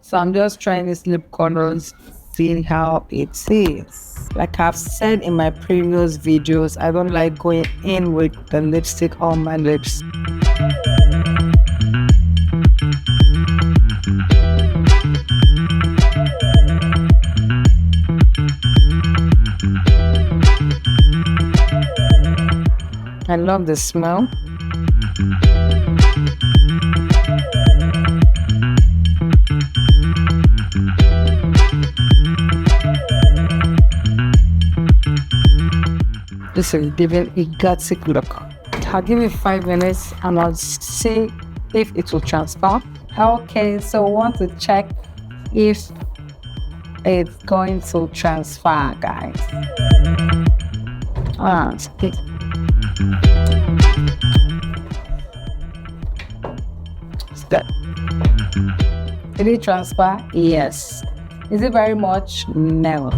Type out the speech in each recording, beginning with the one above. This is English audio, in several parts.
So I'm just trying these lip colors, see how it is. Like I've said in my previous videos, I don't like going in with the lipstick on my lips. I love the smell. This is giving a gothic look. I'll give it 5 minutes and I'll see if it will transfer. Okay, so we want to check if it's going to transfer, guys. Did it transfer? Yes. Is it very much? No.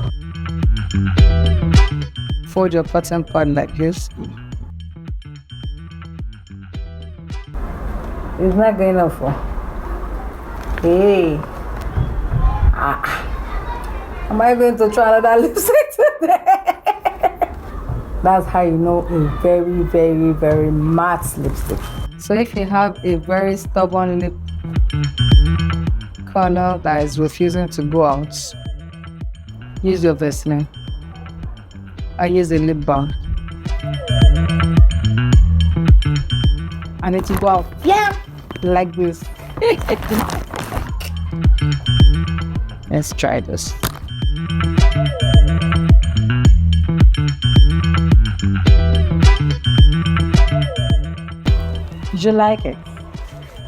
Fold your cotton pad like this. It's not going off. Hey. Am I going to try another lipstick today? That's how you know a very, very, very matte lipstick. So if you have a very stubborn lip color that is refusing to go out, use your Vaseline. I use a lip balm. And it will go out, yeah, like this. Let's try this. Did you like it?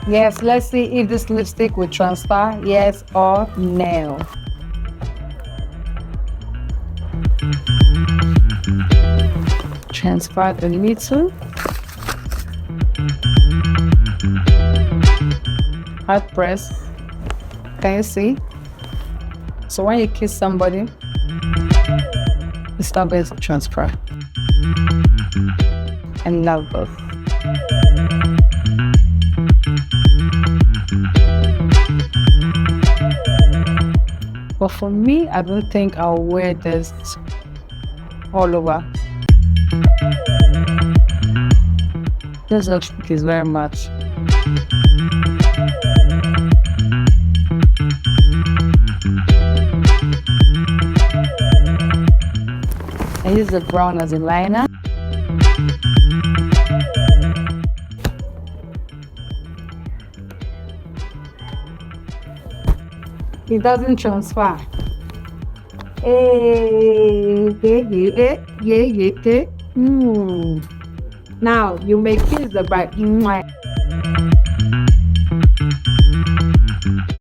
Yes, let's see if this lipstick will transfer, yes or no. Transfer a little. Hard press. Can you see? So when you kiss somebody, it's not going to transfer. And love both. But for me, I don't think I'll wear this all over. This lipstick is very much. I use the brown as a liner. It doesn't transfer. Now you may kiss the bright.